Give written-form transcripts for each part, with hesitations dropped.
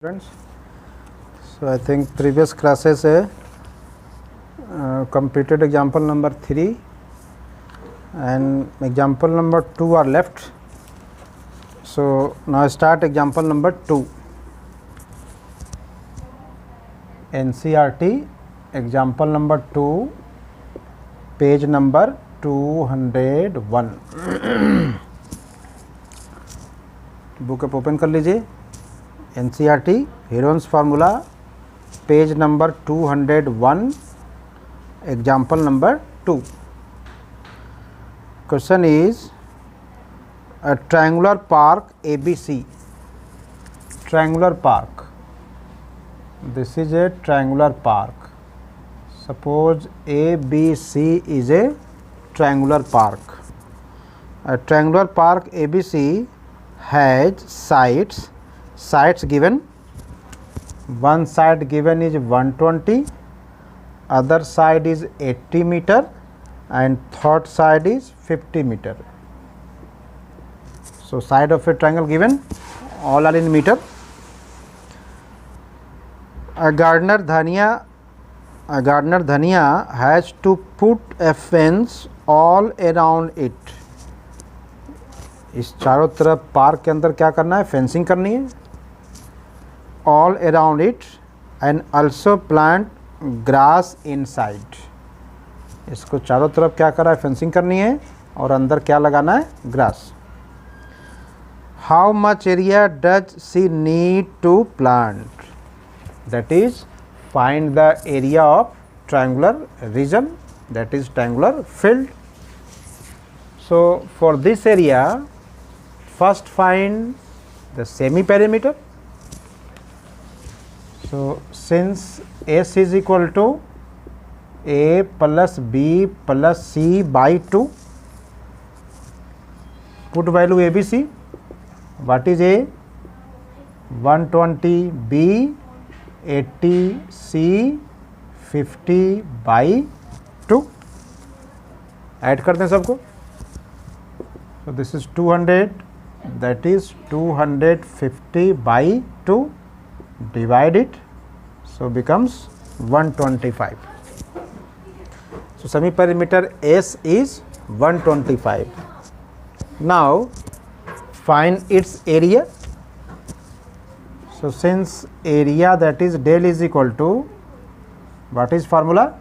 Friends, so I think previous classes completed example number 3 and example number 2 are left. So now start example number 2. NCERT example number 2, page number 201. Book आप open कर लीजिए. NCERT Heron's formula, page number 201, example number 2. Question is a triangular park ABC. Triangular park. This is a triangular park. Suppose ABC is a triangular park. A triangular park ABC has sides given. One side given is 120, other side is 80 meter and third side is 50 meter. So side of a triangle given, all are in meter. A gardener Dhania has to put a fence all around it. इस चारों तरफ park के अंदर क्या करना है? Fencing करनी है. All around it and also plant grass inside. इसको चारों तरफ क्या कर रहा है? फेंसिंग करनी है और अंदर क्या लगाना है? Grass. How much area does she need to plant? That is, find the area of triangular region, that is triangular field. So for this area, first find the semi perimeter. So since S is equal to A plus B plus C by 2, put value ABC. What is A? 120, B 80, C 50 by 2. Add कर दें सबको. So this is 200, that is 250 by 2. Divide it, so becomes 125. So semi perimeter S is 125. Now find its area. So since area, that is del, is equal to, what is formula?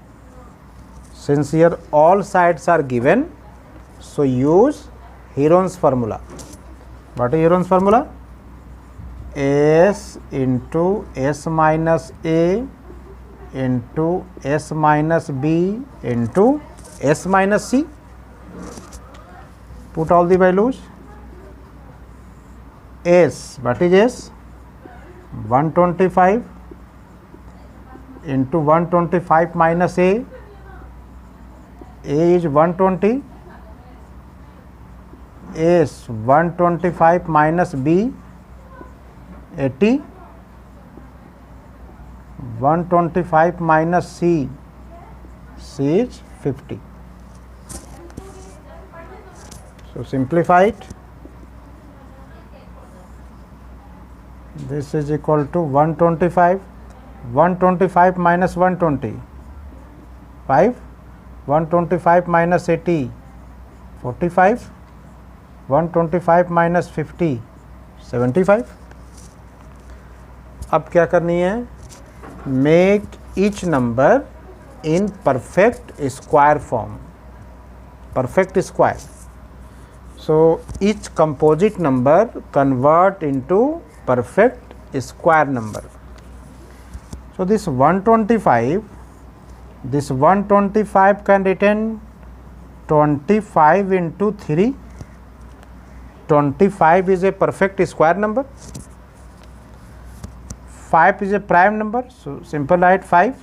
Since here all sides are given, so use Heron's formula. What is Heron's formula? S into S minus A into S minus B into S minus C. Put all the values. S, what is S? 125 into 125 minus A. A is 120. S 125 minus B 80, 125 minus C, C is 50. So simplify it. This is equal to 125, 125 minus 120, 5, 125 minus 80, 45, 125 minus 50, 75. अब क्या करनी है? Make each number in perfect square form. Perfect square. So each composite number convert into perfect square number. So this 125 can return 25 into 3. 25 is a perfect square number. 5 is a prime number, so simple write 5.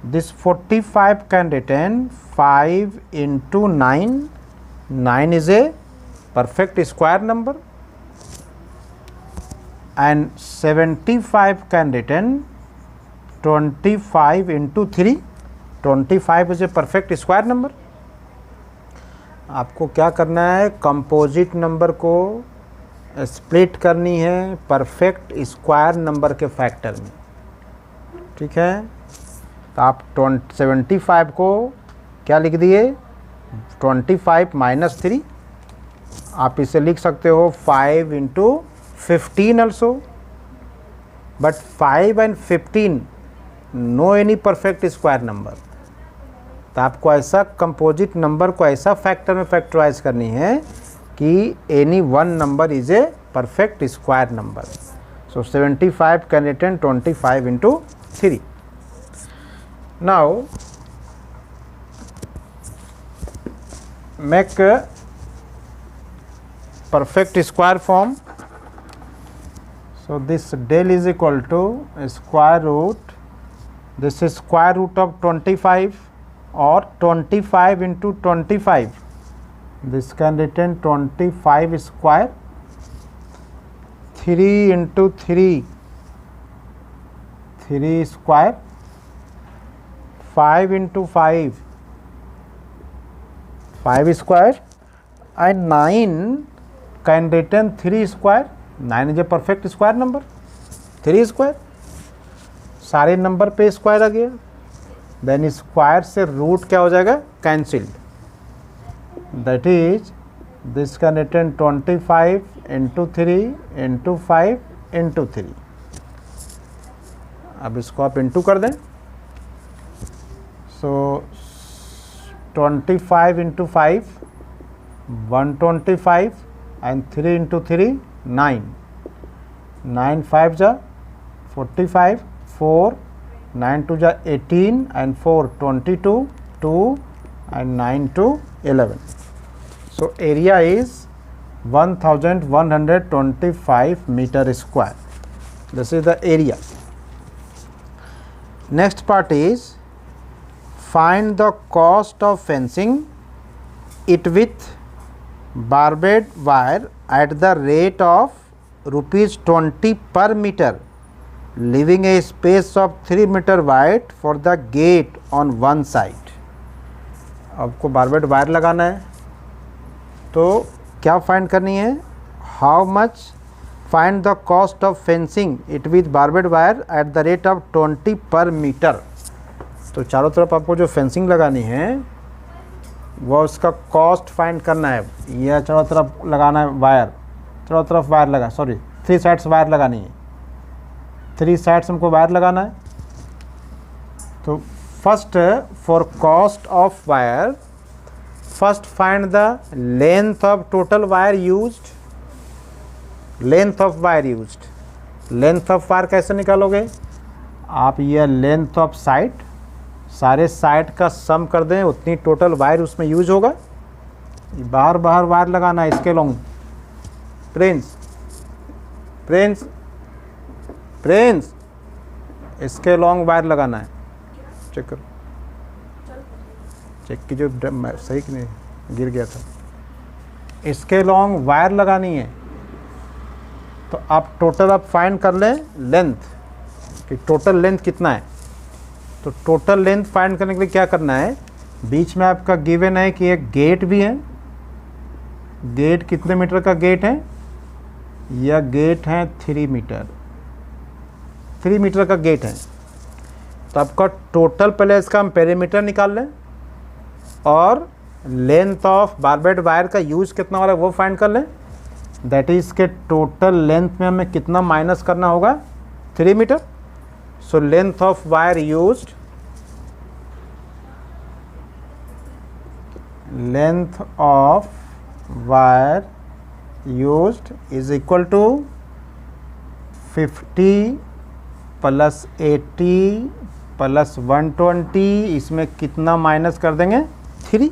This 45 can return 5 into 9. 9 is a perfect square number. And 75 can return 25 into 3. 25 is a perfect square number. आपको क्या करना है? Composite number को split करनी है perfect square number के factor में, ठीक है। तो आप 75 को क्या लिख दिए, 25 माइनस 3, आप इसे लिख सकते हो 5 into 15 also, but 5 and 15 no any perfect square number. तो आपको ऐसा कंपोजिट नंबर को ऐसा फैक्टर में फैक्टराइज करनी है कि any one number is a perfect square number. So 75 can return 25 into 3. Now make a perfect square form. So this del is equal to square root, this is square root of 25 or 25 into 25. This can return 25 square, 3 into 3, 3 square, 5 into 5, 5 square, and 9 can return 3 square. 9 is a perfect square number, 3 square, सारे number पे square आ गया, then square से root क्या हो जाएगा, cancelled. That is this can return 25 into 3 into 5 into 3। अब इसको आप इंटू कर दें, सो 25 इंटू 5 125 एंड 3 इंटू 3 9, 9 5 जा 45, 4 9 2 जा 18 and 4 22, 2 and 9 to 11. So area is 1125 meter square. This is the area. Next part is find the cost of fencing it with barbed wire at the rate of ₹20 per meter, leaving a space of 3 meter wide for the gate on one side. आपको barbed wire लगाना है, तो क्या find करनी है, how much find the cost of fencing it with barbed wire at the rate of 20 per metre. तो चारों तरफ आपको जो फेंसिंग लगानी है वो उसका कॉस्ट फाइंड करना है। यह चारों तरफ लगाना है वायर, चारों तरफ वायर लगा, सॉरी 3 साइड्स वायर लगानी है, 3 साइड्स हमको वायर लगाना है। तो first for cost of wire, first find the length of total wire used, length of wire used. Length of wire कैसे निकालोगे, आप ये लेंथ ऑफ साइड, सारे साइड का सम कर दें, उतनी टोटल वायर उसमें यूज होगा। बाहर बाहर वायर लगाना है इसके लॉन्ग, प्रिंस प्रिंस प्रिंस इसके लॉन्ग वायर लगाना है। चेक करो, चेक की जो सही कि नहीं, गिर गया था। इसके लॉन्ग वायर लगानी है, तो आप टोटल आप फाइंड कर लें लेंथ कि टोटल लेंथ कितना है। तो टोटल लेंथ फाइंड करने के लिए क्या करना है, बीच में आपका गिवन है कि एक गेट भी है। गेट कितने मीटर का गेट है, यह गेट है 3 मीटर, 3 मीटर का गेट है। तो आपका टोटल, पहले इसका हम पेरीमीटर निकाल लें और लेंथ ऑफ बारबेड वायर का यूज कितना हो रहा है वो फाइंड कर लें। दैट इज के टोटल लेंथ में हमें कितना माइनस करना होगा, 3 metre. So length of wire used, length of wire used is equal to 50 plus 80 plus 120, इसमें कितना माइनस कर देंगे, 3,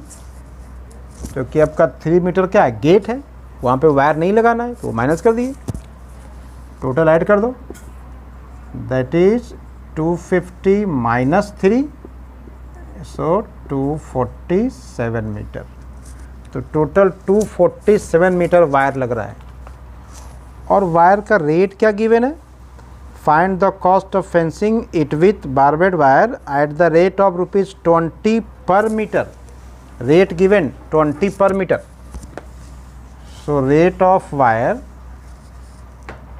क्योंकि आपका 3 मीटर क्या है, गेट है, वहाँ पे वायर नहीं लगाना है, तो माइनस कर दिए, टोटल ऐड कर दो। That is 250 minus 3, so 247 metre. तो टोटल 247 मीटर वायर लग रहा है। और वायर का रेट क्या गिवन है, find the cost of fencing it with barbed wire at the rate of ₹20 per metre. Rate given 20 per metre. So rate of wire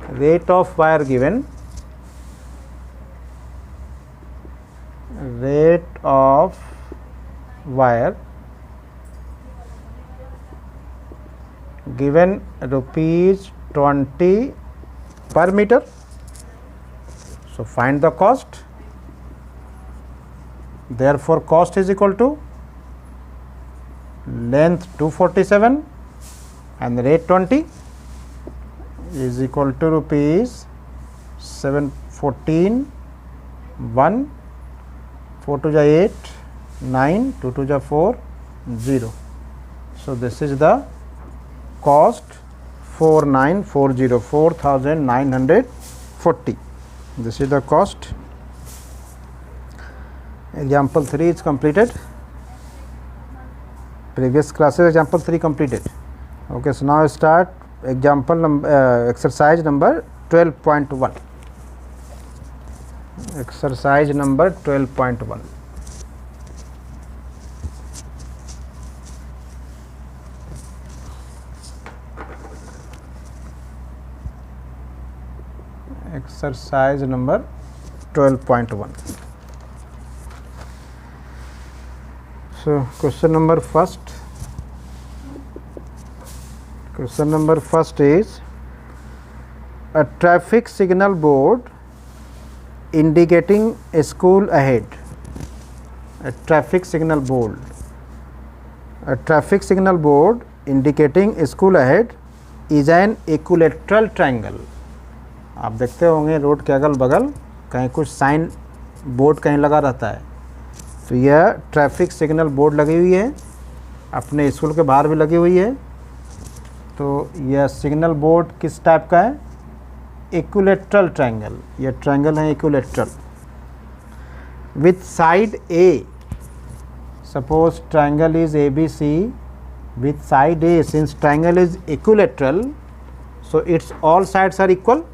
rate of wire given, rate of wire given rupees 20 per meter. So find the cost. Therefore cost is equal to length 247 and rate 20 is equal to rupees 714 1 4 to 8 9 2 to 4 0. So this is the cost 4940 4940. This is the cost. Example 3 is completed. Previous classes example 3 completed. Okay, so now start example number exercise number 12.1. Exercise number 12.1. Exercise number 12.1. So question number first is a traffic signal board indicating a school ahead. A traffic signal board indicating a school ahead is an equilateral triangle. आप देखते होंगे road के अगल बगल कहीं कुछ sign board कहीं लगा रहता है, तो यह ट्रैफिक सिग्नल बोर्ड लगी हुई है, अपने स्कूल के बाहर भी लगी हुई है। तो यह सिग्नल बोर्ड किस टाइप का है? Equilateral triangle. यह ट्रायंगल है equilateral with side A. Suppose triangle is ABC with side A. Since triangle is equilateral, so its all sides are equal.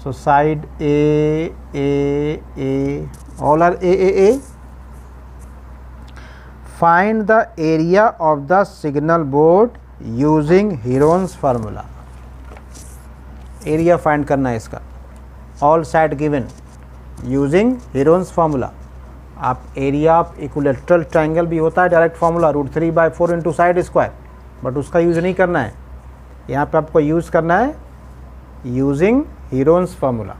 So side A, all are A. Find the area of the signal board using Heron's formula. Area find करना है इसका। All side given using Heron's formula। आप area of equilateral triangle भी होता है direct formula √3/4 into side square, but उसका use नहीं करना है, यहाँ पे आपको यूज़ करना है using Heron's formula.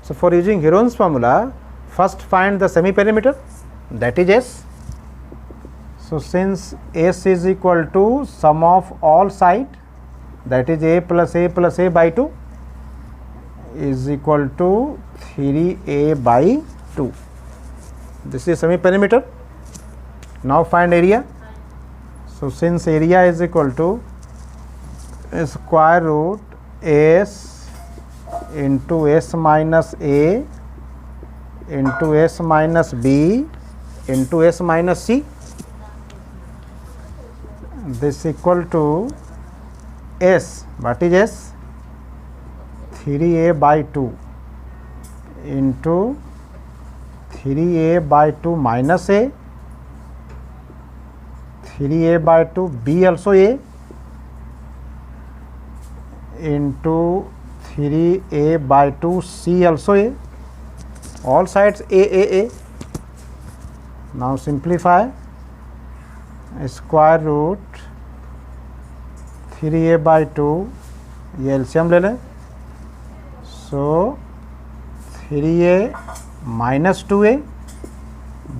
So for using Heron's formula, first find the semi perimeter, that is S. So since S is equal to sum of all side, that is A plus A by 2 is equal to 3A by 2. This is semi perimeter. Now find area. So since area is equal to square root S into S minus A into S minus B into S minus C, this equal to S. What is S? 3A by 2 into 3A by 2 minus A, 3A by 2 B also A into 3A by 2 C also A. All sides A. Now simplify. Square root 3A by 2, ये LCM ले लें। सो 3A minus 2A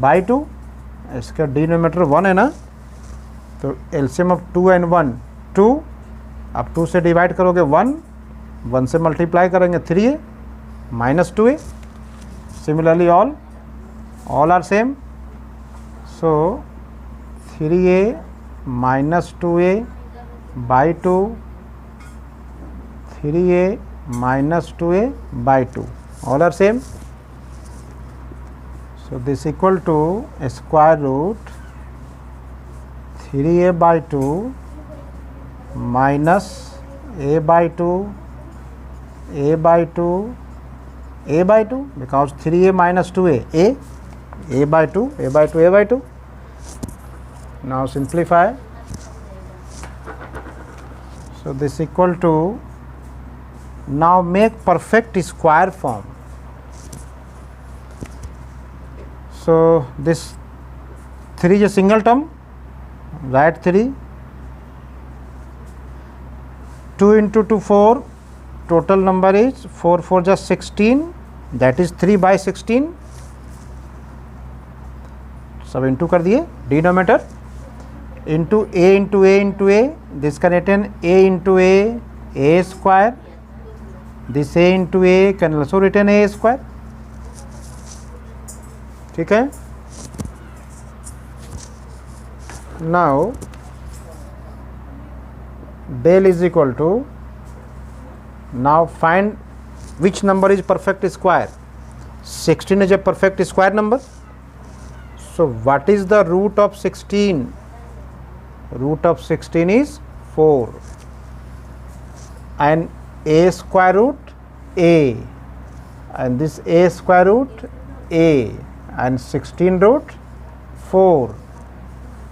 by 2, इसका denominator 1 है ना, तो LCM of 2 and 1 2, अब 2 से divide करोगे 1 से मल्टीप्लाई करेंगे 3A minus 2A। Similarly all are same. So 3A minus 2A by 2, 3A minus 2A by 2, all are same. So this equal to a square root 3A by 2 minus A by 2, A by 2, A by 2, because 3A minus 2A, A by 2, A by 2, A by 2. Now simplify. So this equal to Now make perfect square form. So this 3 is a single term, write 3. 2 into 2 4, total number is 4 4 just 16, that is 3 by 16. सब into कर दिए, denominator into A into A into A, this can written A into A square, this A into A can also written A square. ठीक है. Now del is equal to, now find which number is perfect square. 16 is a perfect square number. So what is the root of 16? Root of 16 is 4, and a square root a, and this a square root a, and 16 root 4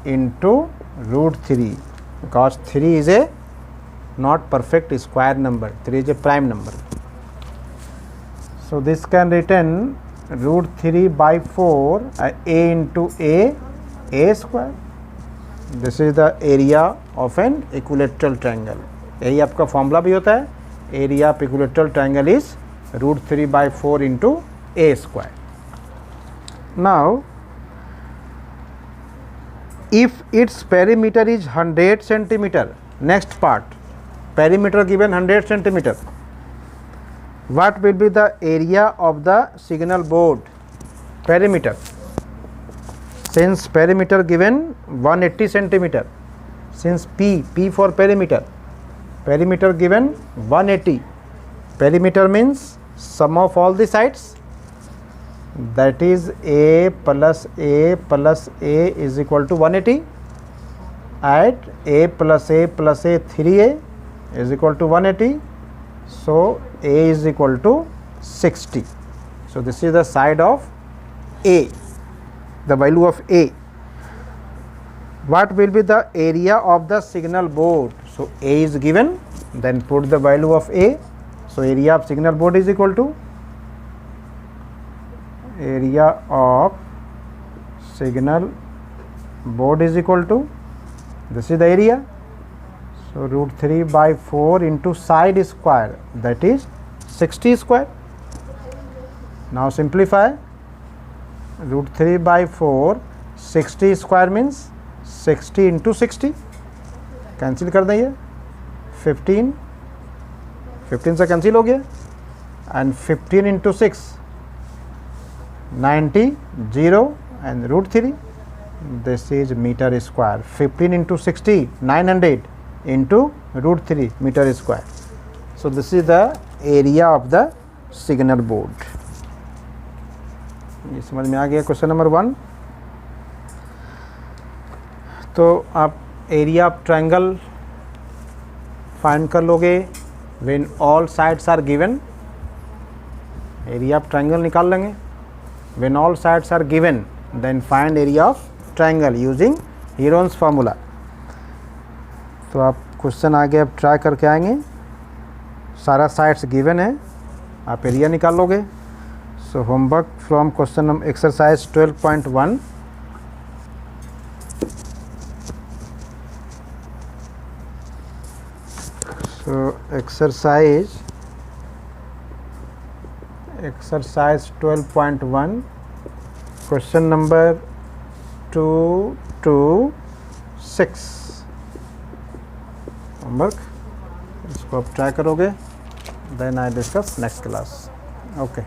into root 3, because 3 is a not perfect square number, 3 is a prime number. So this can written root 3 by 4 a into a square. This is the area of an equilateral triangle. यही आपका formula भी होता है. Area of equilateral triangle is root 3 by 4 into a square. Now if its perimeter is 100 centimeter, next part, perimeter given 100 centimeter, what will be the area of the signal board? Perimeter, since perimeter given 180 centimeter, since p for perimeter, perimeter given 180, perimeter means sum of all the sides, that is a plus a plus a is equal to 180, at a plus a plus a 3a is equal to 180, so a is equal to 60. So this is the side of a, the value of a. What will be the area of the signal board? So a is given, then put the value of a. So area of signal board is equal to area of signal board is equal to, this is the area, so root 3 by 4 into side square, that is 60 square. Now simplify, root 3 by 4, 60 square means 60 into 60, cancel कर दें, ये 15 से cancel हो गया, and 15 into 6 90, 0 and root 3, this is meter square. 15 into 60, 900 into root 3 meter square. So this is the area of the signal board. ये समझ में आ गया क्वेश्चन नंबर 1. तो आप एरिया ऑफ ट्रायंगल फाइंड कर लोगे when all sides are given. Area of triangle निकाल लेंगे. When all sides are given, then find area of triangle using Heron's formula. तो आप क्वेश्चन आगे अब ट्राई करके आएंगे. सारा साइड्स गिवन है, आप एरिया निकाल लोगे. So homework from question number exercise 12.1. So exercise 12.1, question number 2 to 6 homework. इसको आप ट्राई करोगे, then I discuss next class. Okay.